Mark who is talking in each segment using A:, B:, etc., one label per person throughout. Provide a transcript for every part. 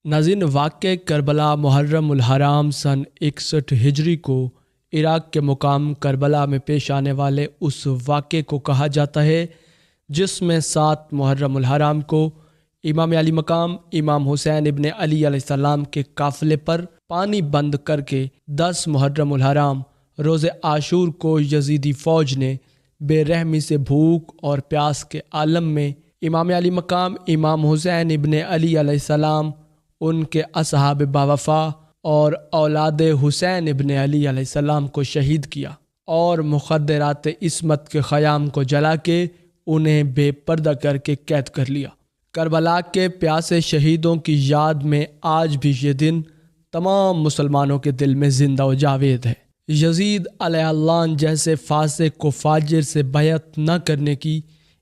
A: ناظرین، واقع کربلا محرم الحرام سن 61 ہجری کو عراق کے مقام کربلا میں پیش آنے والے اس واقعے کو کہا جاتا ہے جس میں 7 محرم الحرام کو امام علی مقام امام حسین ابن علی علیہ السلام کے قافلے پر پانی بند کر کے 10 محرم الحرام روز عاشور کو یزیدی فوج نے بے رحمی سے بھوک اور پیاس کے عالم میں امام علی مقام امام حسین ابن علی علیہ السلام، ان کے اصحاب باوفا اور اولاد حسین ابن علی علیہ السلام کو شہید کیا اور مخدرات عصمت کے خیام کو جلا کے انہیں بے پردہ کر کے قید کر لیا۔ کربلا کے پیاسے شہیدوں کی یاد میں آج بھی یہ دن تمام مسلمانوں کے دل میں زندہ و جاوید ہے۔ یزید علیہ اللعن جیسے فاسق و فاجر سے بیعت نہ کرنے کی،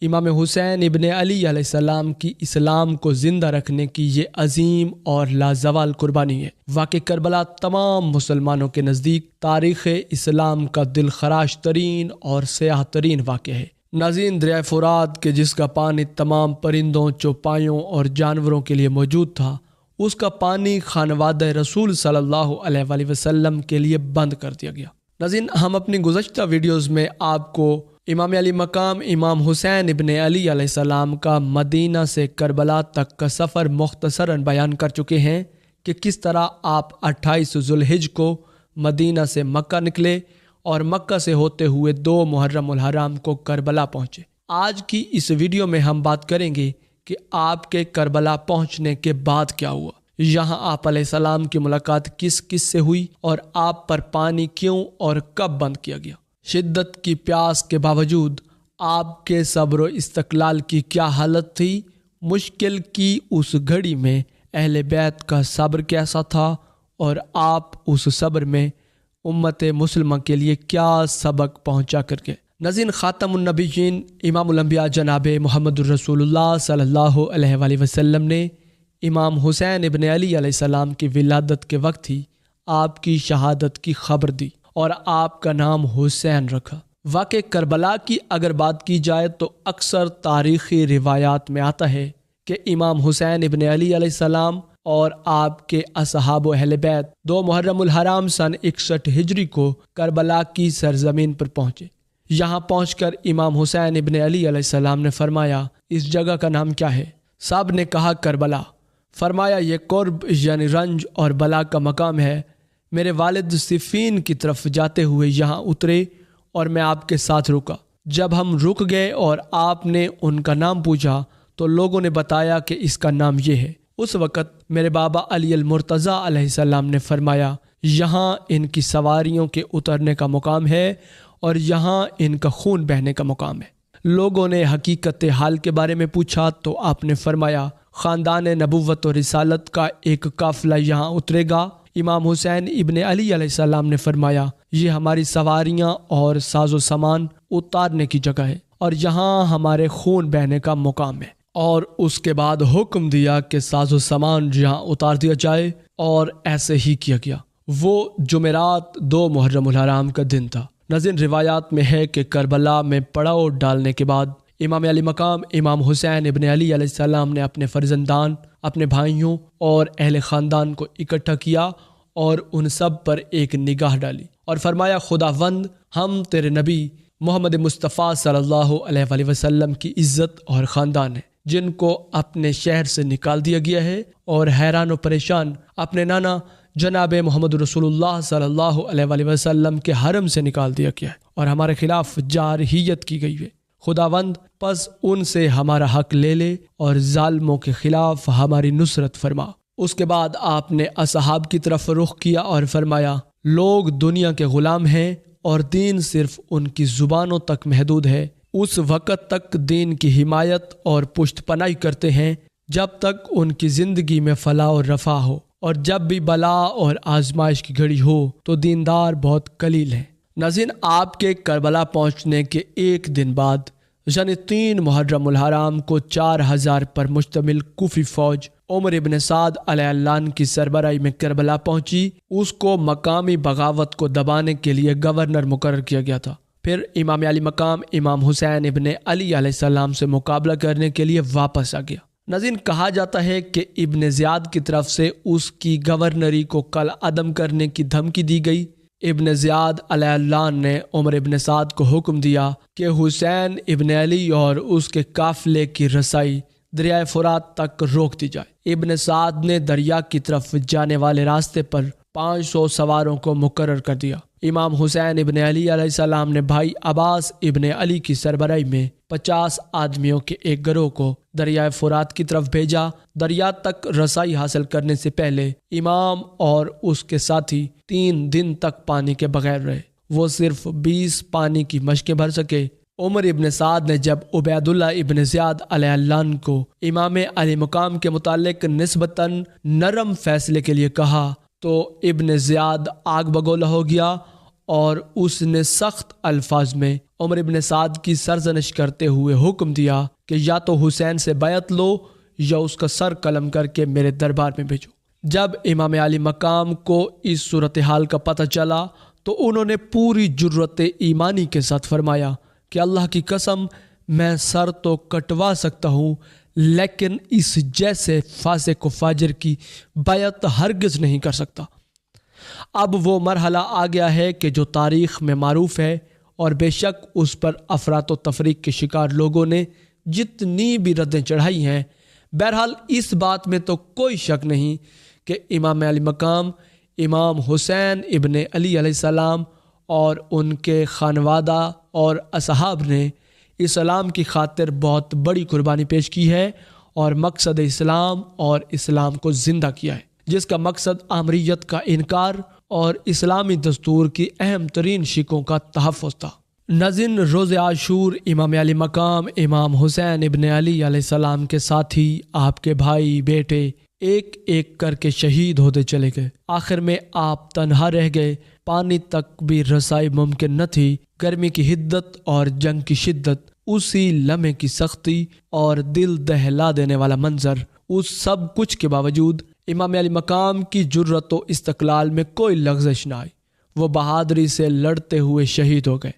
A: امام حسین ابن علی علیہ السلام کی اسلام کو زندہ رکھنے کی یہ عظیم اور لازوال قربانی ہے۔ واقع کربلا تمام مسلمانوں کے نزدیک تاریخ اسلام کا دل خراش ترین اور سیاہ ترین واقعہ ہے۔ ناظرین، دریائے فرات کے جس کا پانی تمام پرندوں، چوپایوں اور جانوروں کے لیے موجود تھا، اس کا پانی خانوادہ رسول صلی اللہ علیہ وآلہ وسلم کے لیے بند کر دیا گیا۔ ناظرین، ہم اپنی گزشتہ ویڈیوز میں آپ کو امام علی مقام امام حسین ابن علی علیہ السلام کا مدینہ سے کربلا تک کا سفر مختصراً بیان کر چکے ہیں کہ کس طرح آپ 28 ذوالحج کو مدینہ سے مکہ نکلے اور مکہ سے ہوتے ہوئے 2 محرم الحرام کو کربلا پہنچے۔ آج کی اس ویڈیو میں ہم بات کریں گے کہ آپ کے کربلا پہنچنے کے بعد کیا ہوا، یہاں آپ علیہ السلام کی ملاقات کس کس سے ہوئی اور آپ پر پانی کیوں اور کب بند کیا گیا۔ شدت کی پیاس کے باوجود آپ کے صبر و استقلال کی کیا حالت تھی، مشکل کی اس گھڑی میں اہل بیت کا صبر کیسا تھا اور آپ اس صبر میں امت مسلمہ کے لیے کیا سبق پہنچا کر کے۔ ناظرین، خاتم النبیین امام الانبیاء جناب محمد الرسول اللہ صلی اللہ علیہ وآلہ وسلم نے امام حسین ابن علی علیہ السلام کی ولادت کے وقت ہی آپ کی شہادت کی خبر دی اور آپ کا نام حسین رکھا۔ واقع کربلا کی اگر بات کی جائے تو اکثر تاریخی روایات میں آتا ہے کہ امام حسین ابن علی علیہ السلام اور آپ کے اصحاب و اہل بیت 2 محرم الحرام سن 61 ہجری کو کربلا کی سرزمین پر پہنچے۔ یہاں پہنچ کر امام حسین ابن علی علیہ السلام نے فرمایا، اس جگہ کا نام کیا ہے؟ سب نے کہا کربلا۔ فرمایا، یہ قرب یعنی رنج اور بلا کا مقام ہے۔ میرے والد صفین کی طرف جاتے ہوئے یہاں اترے اور میں آپ کے ساتھ رکا۔ جب ہم رک گئے اور آپ نے ان کا نام پوچھا تو لوگوں نے بتایا کہ اس کا نام یہ ہے۔ اس وقت میرے بابا علی المرتضیٰ علیہ السلام نے فرمایا، یہاں ان کی سواریوں کے اترنے کا مقام ہے اور یہاں ان کا خون بہنے کا مقام ہے۔ لوگوں نے حقیقت حال کے بارے میں پوچھا تو آپ نے فرمایا، خاندان نبوت و رسالت کا ایک قافلہ یہاں اترے گا۔ امام حسین ابن علی علیہ السلام نے فرمایا، یہ ہماری سواریاں اور ساز و سامان اتارنے کی جگہ ہے اور یہاں ہمارے خون بہنے کا مقام ہے۔ اور اس کے بعد حکم دیا کہ ساز و سامان یہاں اتار دیا جائے اور ایسے ہی کیا گیا۔ وہ جمعرات 2 محرم الحرام کا دن تھا۔ ناظرین، روایات میں ہے کہ کربلا میں پڑاؤ ڈالنے کے بعد امام علی مقام امام حسین ابن علی علیہ السلام نے اپنے فرزندان، اپنے بھائیوں اور اہل خاندان کو اکٹھا کیا اور ان سب پر ایک نگاہ ڈالی اور فرمایا، خداوند، ہم تیرے نبی محمد مصطفیٰ صلی اللہ علیہ وآلہ وسلم کی عزت اور خاندان ہیں، جن کو اپنے شہر سے نکال دیا گیا ہے اور حیران و پریشان اپنے نانا جناب محمد رسول اللہ صلی اللہ علیہ وآلہ وسلم کے حرم سے نکال دیا گیا ہے اور ہمارے خلاف جارحیت کی گئی ہے۔ خداوند، پس ان سے ہمارا حق لے لے اور ظالموں کے خلاف ہماری نصرت فرما۔ اس کے بعد آپ نے اصحاب کی طرف رخ کیا اور فرمایا، لوگ دنیا کے غلام ہیں اور دین صرف ان کی زبانوں تک محدود ہے۔ اس وقت تک دین کی حمایت اور پشت پناہی کرتے ہیں جب تک ان کی زندگی میں فلاح اور رفاہ ہو، اور جب بھی بلا اور آزمائش کی گھڑی ہو تو دیندار بہت قلیل ہیں۔ ناظرین، آپ کے کربلا پہنچنے کے ایک دن بعد یعنی 3 محرم الحرام کو 4000 پر مشتمل کوفی فوج عمر ابن سعد علیہ اللعن کی سربراہی میں کربلا پہنچی۔ اس کو مقامی بغاوت کو دبانے کے لیے گورنر مقرر کیا گیا تھا۔ پھر امام علی مقام امام حسین ابن علی علیہ السلام سے مقابلہ کرنے کے لیے واپس آ گیا۔ ناظرین، کہا جاتا ہے کہ ابن زیاد کی طرف سے اس کی گورنری کو کل عدم کرنے کی دھمکی دی گئی۔ ابن زیاد علیہ اللہ نے عمر ابن سعد کو حکم دیا کہ حسین ابن علی اور اس کے قافلے کی رسائی دریائے فرات تک روک دی جائے۔ ابن سعد نے دریا کی طرف جانے والے راستے پر 500 سواروں کو مقرر کر دیا۔ امام حسین ابن علی علیہ السلام نے بھائی عباس ابن علی کی سربراہی میں 50 آدمیوں کے ایک گروہ کو دریائے فرات کی طرف بھیجا۔ دریا تک رسائی حاصل کرنے سے پہلے امام اور اس کے ساتھی 3 دن تک پانی کے بغیر رہے۔ وہ صرف 20 پانی کی مشکیں بھر سکے۔ عمر ابن سعد نے جب عبید اللہ ابن زیاد علیہ اللہ کو امام علی مقام کے متعلق نسبتاً نرم فیصلے کے لیے کہا تو ابن زیاد آگ بگولا ہو گیا اور اس نے سخت الفاظ میں عمر ابن سعد کی سرزنش کرتے ہوئے حکم دیا کہ یا تو حسین سے بیعت لو یا اس کا سر قلم کر کے میرے دربار میں بھیجو۔ جب امام علی مقام کو اس صورتحال کا پتہ چلا تو انہوں نے پوری جرت ایمانی کے ساتھ فرمایا کہ اللہ کی قسم، میں سر تو کٹوا سکتا ہوں لیکن اس جیسے فاسق و فاجر کی بیعت ہرگز نہیں کر سکتا۔ اب وہ مرحلہ آ گیا ہے کہ جو تاریخ میں معروف ہے، اور بے شک اس پر افراط و تفریق کے شکار لوگوں نے جتنی بھی ردیں چڑھائی ہیں۔ بہرحال اس بات میں تو کوئی شک نہیں کہ امام علی مقام امام حسین ابن علی علیہ السلام اور ان کے خانوادہ اور اصحاب نے اسلام کی خاطر بہت بڑی قربانی پیش کی ہے اور مقصد اسلام اور اسلام کو زندہ کیا ہے، جس کا مقصد آمریت کا انکار اور اسلامی دستور کی اہم ترین شکوں کا تحفظ تھا۔ ناظرین، روز عاشور امام علی مقام امام حسین ابن علی علیہ السلام کے ساتھی، آپ کے بھائی بیٹے ایک ایک کر کے شہید ہوتے چلے گئے۔ آخر میں آپ تنہا رہ گئے۔ پانی تک بھی رسائی ممکن نہ تھی۔ گرمی کی حدت اور جنگ کی شدت، اسی لمحے کی سختی اور دل دہلا دینے والا منظر، اس سب کچھ کے باوجود امام علی مقام کی جرت و استقلال میں کوئی لغزش نہ آئی۔ وہ بہادری سے لڑتے ہوئے شہید ہو گئے،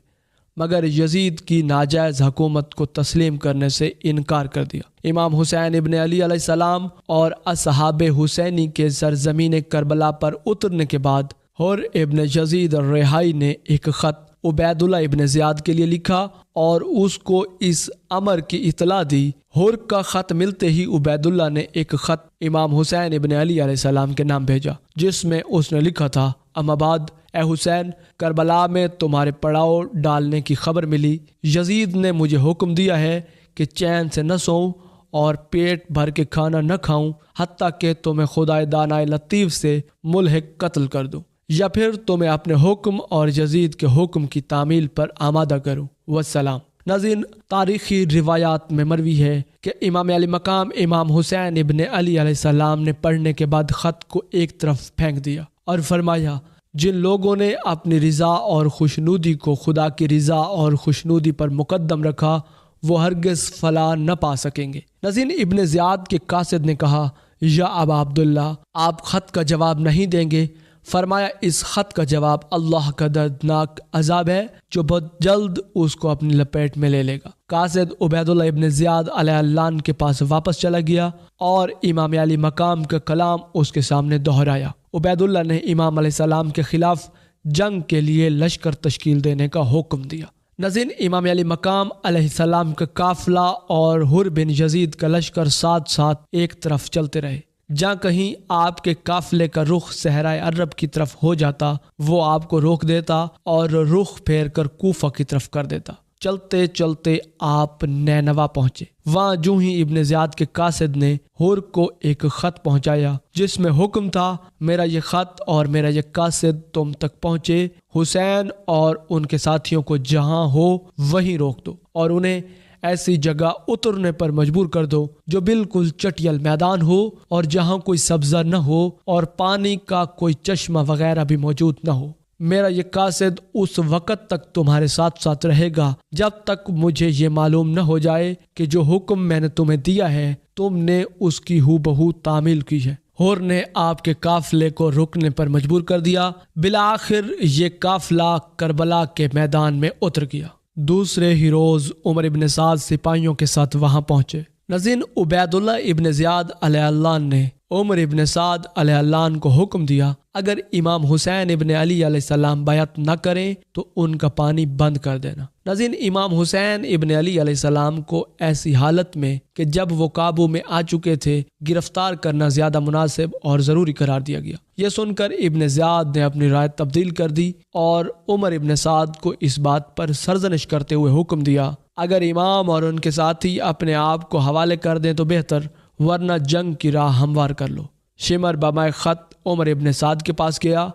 A: مگر یزید کی ناجائز حکومت کو تسلیم کرنے سے انکار کر دیا۔ امام حسین ابن علی علیہ السلام اور اصحاب حسینی کے سرزمین کربلا پر اترنے کے بعد حر ابن یزید الرحائی نے ایک خط عبید اللہ ابن زیاد کے لیے لکھا اور اس کو اس امر کی اطلاع دی۔ حر کا خط ملتے ہی عبید اللہ نے ایک خط امام حسین ابن علی علیہ السلام کے نام بھیجا، جس میں اس نے لکھا تھا: اما بعد، اے حسین، کربلا میں تمہارے پڑاؤ ڈالنے کی خبر ملی۔ یزید نے مجھے حکم دیا ہے کہ چین سے نہ سوؤں اور پیٹ بھر کے کھانا نہ کھاؤں حتیٰ کہ تمہیں خدائے دانائے لطیف سے ملحق قتل کر دوں، یا پھر تمہیں اپنے حکم اور یزید کے حکم کی تعمیل پر آمادہ کروں۔ والسلام۔ ناظرین، تاریخی روایات میں مروی ہے کہ امام علی مقام امام حسین ابن علی علیہ السلام نے پڑھنے کے بعد خط کو ایک طرف پھینک دیا اور فرمایا: جن لوگوں نے اپنی رضا اور خوشنودی کو خدا کی رضا اور خوشنودی پر مقدم رکھا، وہ ہرگز فلاح نہ پا سکیں گے۔ ناظرین، ابن زیاد کے قاصد نے کہا: یا ابا عبداللہ، آپ خط کا جواب نہیں دیں گے؟ فرمایا: اس خط کا جواب اللہ کا دردناک عذاب ہے جو بہت جلد اس کو اپنی لپیٹ میں لے لے گا۔ قاصد عبید اللہ ابن زیاد علیہ اللہ کے پاس واپس چلا گیا اور امام علی مقام کا کلام اس کے سامنے دہرایا۔ عبید اللہ نے امام علیہ السلام کے خلاف جنگ کے لیے لشکر تشکیل دینے کا حکم دیا۔ ناظرین، امام علی مقام علیہ السلام کا قافلہ اور حر بن یزید کا لشکر ساتھ ساتھ ایک طرف چلتے رہے۔ جہاں کہیں آپ کے قافلے کا رخ صحرائے عرب کی طرف ہو جاتا، وہ آپ کو روک دیتا اور رخ پھیر کر کوفہ کی طرف کر دیتا۔ چلتے چلتے آپ نینوا پہنچے۔ وہاں جو ہی ابن زیاد کے قاصد نے حر کو ایک خط پہنچایا جس میں حکم تھا: میرا یہ خط اور میرا یہ قاصد تم تک پہنچے، حسین اور ان کے ساتھیوں کو جہاں ہو وہیں روک دو اور انہیں ایسی جگہ اترنے پر مجبور کر دو جو بالکل چٹیل میدان ہو اور جہاں کوئی سبزہ نہ ہو اور پانی کا کوئی چشمہ وغیرہ بھی موجود نہ ہو۔ میرا یہ قاصد اس وقت تک تمہارے ساتھ ساتھ رہے گا جب تک مجھے یہ معلوم نہ ہو جائے کہ جو حکم میں نے تمہیں دیا ہے تم نے اس کی ہو بہو تعمیل کی ہے۔ حر نے آپ کے قافلے کو رکنے پر مجبور کر دیا۔ بالآخر یہ قافلہ کربلا کے میدان میں اتر گیا۔ دوسرے ہی روز عمر ابن سعد سپاہیوں کے ساتھ وہاں پہنچے۔ ناظرین، عبیداللہ ابن زیاد علیہ اللہ نے عمر ابن سعد علیہ اللہ کو حکم دیا اگر امام حسین ابن علی علیہ السلام بیعت نہ کریں تو ان کا پانی بند کر دینا۔ ناظرین، امام حسین ابن علی علیہ السلام کو ایسی حالت میں کہ جب وہ قابو میں آ چکے تھے گرفتار کرنا زیادہ مناسب اور ضروری قرار دیا گیا۔ یہ سن کر ابن زیاد نے اپنی رائے تبدیل کر دی اور عمر ابن سعد کو اس بات پر سرزنش کرتے ہوئے حکم دیا اگر امام اور ان کے ساتھی اپنے آپ کو حوالے کر دیں تو بہتر، ورنہ جنگ کی راہ ہموار کر لو۔ شمر بمائے خط عمر ابن سعد کے پاس گیا۔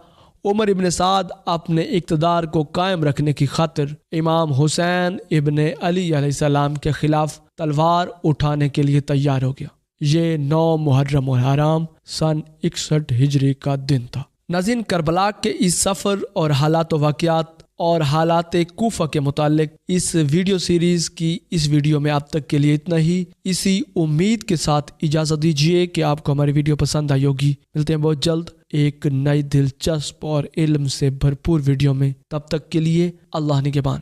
A: عمر ابن سعد اپنے اقتدار کو قائم رکھنے کی خاطر امام حسین ابن علی علیہ السلام کے خلاف تلوار اٹھانے کے لیے تیار ہو گیا۔ یہ 9 محرم الحرام سن 61 ہجری کا دن تھا۔ ناظرین، کربلا کے اس سفر اور حالات و واقعات اور حالات کوفہ کے متعلق اس ویڈیو سیریز کی اس ویڈیو میں اب تک کے لیے اتنا ہی۔ اسی امید کے ساتھ اجازت دیجیے کہ آپ کو ہماری ویڈیو پسند آئی ہوگی۔ ملتے ہیں بہت جلد ایک نئی دلچسپ اور علم سے بھرپور ویڈیو میں، تب تک کے لیے اللہ نگہبان۔